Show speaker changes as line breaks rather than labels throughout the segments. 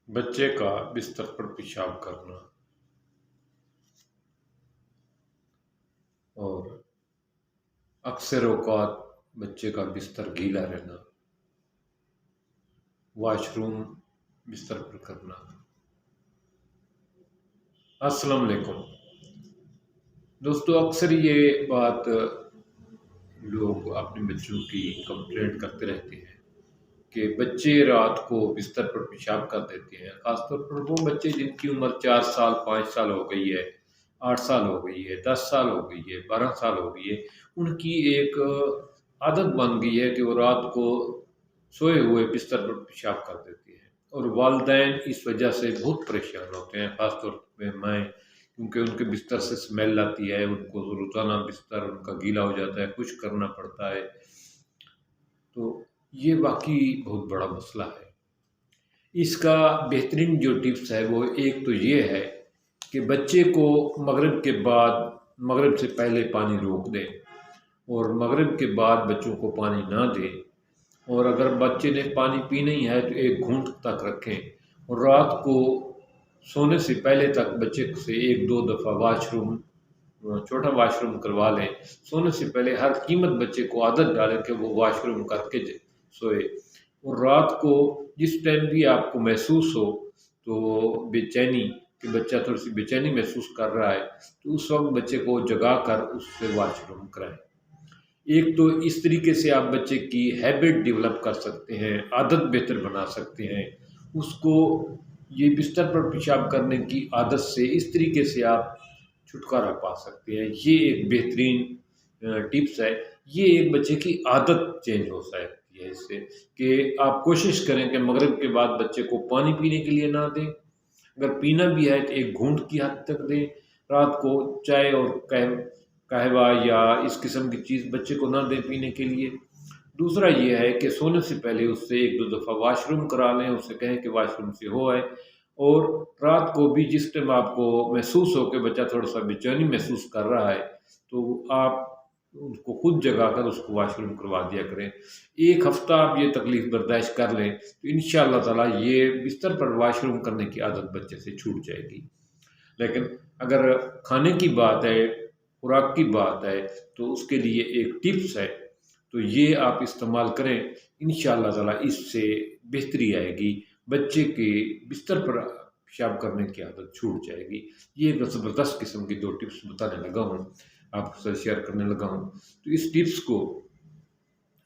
بچے کا بستر پر پیشاب کرنا اور اکثر اوقات بچے کا بستر گیلا رہنا، واش روم بستر پر کرنا۔ السلام علیکم دوستو، اکثر یہ بات لوگ اپنے بچوں کی کمپلینٹ کرتے رہتے ہیں کہ بچے رات کو بستر پر پیشاب کر دیتے ہیں، خاص طور پر وہ بچے جن کی عمر 4 سال 5 سال ہو گئی ہے، 8 سال ہو گئی ہے، 10 سال ہو گئی ہے، 12 سال ہو گئی ہے۔ ان کی ایک عادت بن گئی ہے کہ وہ رات کو سوئے ہوئے بستر پر پیشاب کر دیتے ہیں، اور والدین اس وجہ سے بہت پریشان ہوتے ہیں، خاص طور پہ میں، کیونکہ ان کے بستر سے سمیل آتی ہے، ان کو روزانہ بستر ان کا گیلا ہو جاتا ہے، خشک کرنا پڑتا ہے۔ تو یہ واقعی بہت بڑا مسئلہ ہے۔ اس کا بہترین جو ٹپس ہے وہ ایک تو یہ ہے کہ بچے کو مغرب سے پہلے پانی روک دیں، اور مغرب کے بعد بچوں کو پانی نہ دیں، اور اگر بچے نے پانی پینا ہی ہے تو 1 گھونٹ تک رکھیں، اور رات کو سونے سے پہلے تک بچے سے 1-2 دفعہ چھوٹا واش روم کروا لیں۔ سونے سے پہلے ہر قیمت بچے کو عادت ڈالیں کہ وہ واش روم کر کے سوئے، اور رات کو جس ٹائم بھی آپ کو محسوس ہو تو بے چینی کہ بچہ تھوڑی سی بے چینی محسوس کر رہا ہے، تو اس وقت بچے کو جگا کر اس سے واش روم کرائیں۔ ایک تو اس طریقے سے آپ بچے کی ہیبٹ ڈیولپ کر سکتے ہیں، عادت بہتر بنا سکتے ہیں، اس کو یہ بستر پر پیشاب کرنے کی عادت سے اس طریقے سے آپ چھٹکارا پا سکتے ہیں۔ یہ ایک بہترین ٹپس ہے۔ یہ ایک بچے کی عادت چینج ہو سکتی ہے اس سے، کہ آپ کوشش کریں کہ مغرب کے بعد بچے کو پانی پینے کے لیے نہ دیں، اگر پینا بھی ہے تو 1 گھونٹ کی حد تک دیں۔ رات کو چائے اور قہوہ یا اس قسم کی چیز بچے کو نہ دیں پینے کے لیے۔ دوسرا یہ ہے کہ سونے سے پہلے اس سے 1-2 دفعہ واش روم کرا لیں، اس سے کہیں کہ واش روم سے ہو آئے، اور رات کو بھی جس ٹائم آپ کو محسوس ہو کہ بچہ تھوڑا سا بے چینی محسوس کر رہا ہے تو آپ اس کو خود جگا کر اس کو واش روم کروا دیا کریں۔ 1 ہفتہ آپ یہ تکلیف برداشت کر لیں تو انشاءاللہ تعالیٰ یہ بستر پر واش روم کرنے کی عادت بچے سے چھوٹ جائے گی۔ لیکن اگر کھانے کی بات ہے، خوراک کی بات ہے، تو اس کے لیے ایک ٹپس ہے، تو یہ آپ استعمال کریں، انشاءاللہ تعالیٰ اس سے بہتری آئے گی، بچے کے بستر پر پیشاب کرنے کی عادت چھوٹ جائے گی۔ یہ ایک زبردست قسم کی 2 ٹپس بتانے لگا ہوں، آپ کے ساتھ شیئر کرنے لگا ہوں۔ تو اس ٹپس کو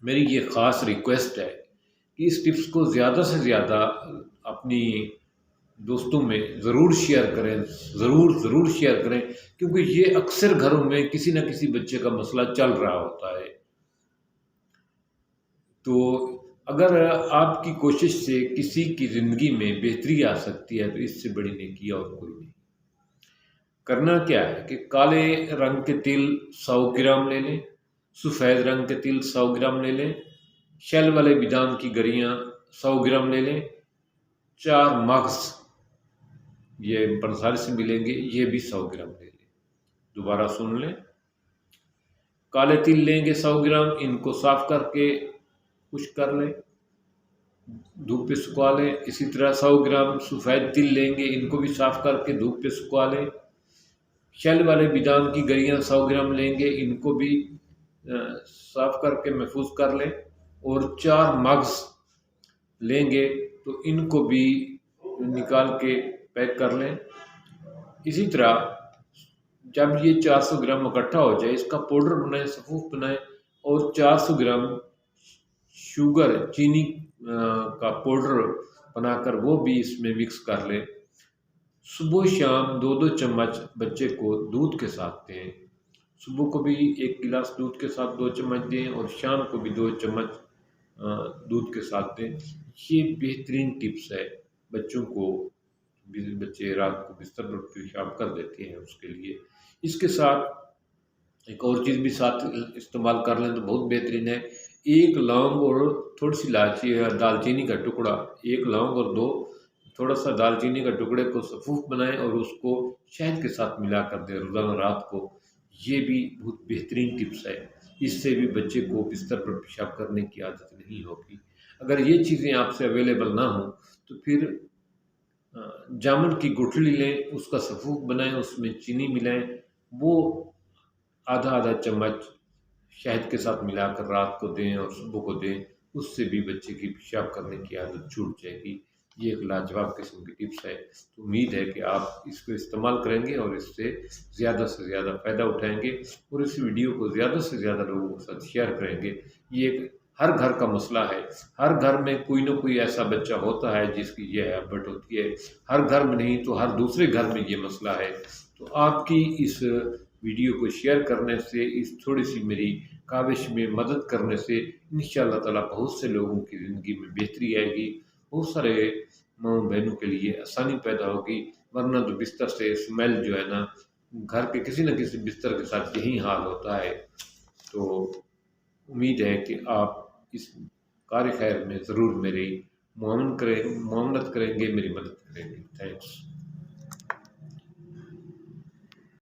میری یہ خاص ریکویسٹ ہے کہ اس ٹپس کو زیادہ سے زیادہ اپنی دوستوں میں ضرور شیئر کریں، ضرور شیئر کریں، کیونکہ یہ اکثر گھروں میں کسی نہ کسی بچے کا مسئلہ چل رہا ہوتا ہے۔ تو اگر آپ کی کوشش سے کسی کی زندگی میں بہتری آ سکتی ہے تو اس سے بڑی نیکی اور کوئی نہیں۔ کرنا کیا ہے کہ کالے رنگ کے تل 100 گرام لے لیں، سفید رنگ کے تل 100 گرام لے لیں، شیل والے بادام کی گریاں 100 گرام لے لیں، 4 مغز یہ پنساری سے ملیں گے، یہ بھی 100 گرام لے لیں۔ دوبارہ سن لیں، کالے تل لیں گے 100 گرام، ان کو صاف کر کے خشک کر لیں، دھوپ پہ سکھوا لیں۔ اسی طرح 100 گرام سفید تل لیں گے، ان کو بھی صاف کر کے دھوپ پہ سکھوا لیں۔ شیل والے بادام کی گریاں 100 گرام لیں گے، ان کو بھی صاف کر کے محفوظ کر لیں، اور 4 مغز لیں گے تو ان کو بھی نکال کے پیک کر لیں۔ اسی طرح جب یہ 400 گرام اکٹھا ہو جائے، اس کا پاؤڈر بنائیں، سفوف بنائیں، اور 400 گرام شوگر چینی کا پاؤڈر بنا کر وہ بھی اس میں مکس کر لیں۔ صبح شام 2-2 چمچ بچے کو دودھ کے ساتھ دیں۔ صبح کو بھی 1 گلاس دودھ کے ساتھ 2 چمچ دیں، اور شام کو بھی 2 چمچ دودھ کے ساتھ دیں۔ یہ بہترین ٹپس ہے بچوں کو، بچے رات کو بستر پر پیشاب کر دیتے ہیں اس کے لیے۔ اس کے ساتھ ایک اور چیز بھی ساتھ استعمال کر لیں تو بہت بہترین ہے۔ 1 لونگ اور تھوڑی سی الائچی یا دال چینی کا ٹکڑا، 1 لونگ اور 2 تھوڑا سا دال چینی کا ٹکڑے کو سفوف بنائیں اور اس کو شہد کے ساتھ ملا کر دیں روزانہ رات کو۔ یہ بھی بہت بہترین ٹپس ہے، اس سے بھی بچے کو بستر پر پیشاب کرنے کی عادت نہیں ہوگی۔ اگر یہ چیزیں آپ سے اویلیبل نہ ہوں تو پھر جامن کی گٹھلی لیں، اس کا سفوف بنائیں، اس میں چینی ملائیں، وہ آدھا آدھا چمچ شہد کے ساتھ ملا کر رات کو دیں اور صبح کو دیں، اس سے بھی بچے کی پیشاب کرنے کی عادت چھوٹ جائے گی۔ یہ ایک لاجواب قسم کی ٹپس ہے، تو امید ہے کہ آپ اس کو استعمال کریں گے اور اس سے زیادہ فائدہ اٹھائیں گے، اور اس ویڈیو کو زیادہ سے زیادہ لوگوں کے ساتھ شیئر کریں گے۔ یہ ایک ہر گھر کا مسئلہ ہے، ہر گھر میں کوئی نہ کوئی ایسا بچہ ہوتا ہے جس کی یہ ہیبٹ ہوتی ہے، ہر گھر میں نہیں تو ہر دوسرے گھر میں یہ مسئلہ ہے۔ تو آپ کی اس ویڈیو کو شیئر کرنے سے، اس تھوڑی سی میری کاوش میں مدد کرنے سے انشاءاللہ تعالی بہت سے لوگوں کی زندگی میں بہتری آئے گی، بہت سارے ماؤں بہنوں کے لیے آسانی پیدا ہوگی، ورنہ تو بستر سے اسمیل جو ہے نا، گھر کے کسی نہ کسی بستر کے ساتھ یہی حال ہوتا ہے۔ تو امید ہے کہ آپ اس کار خیر میں ضرور میری معاونت کریں گے، میری مدد کریں گے۔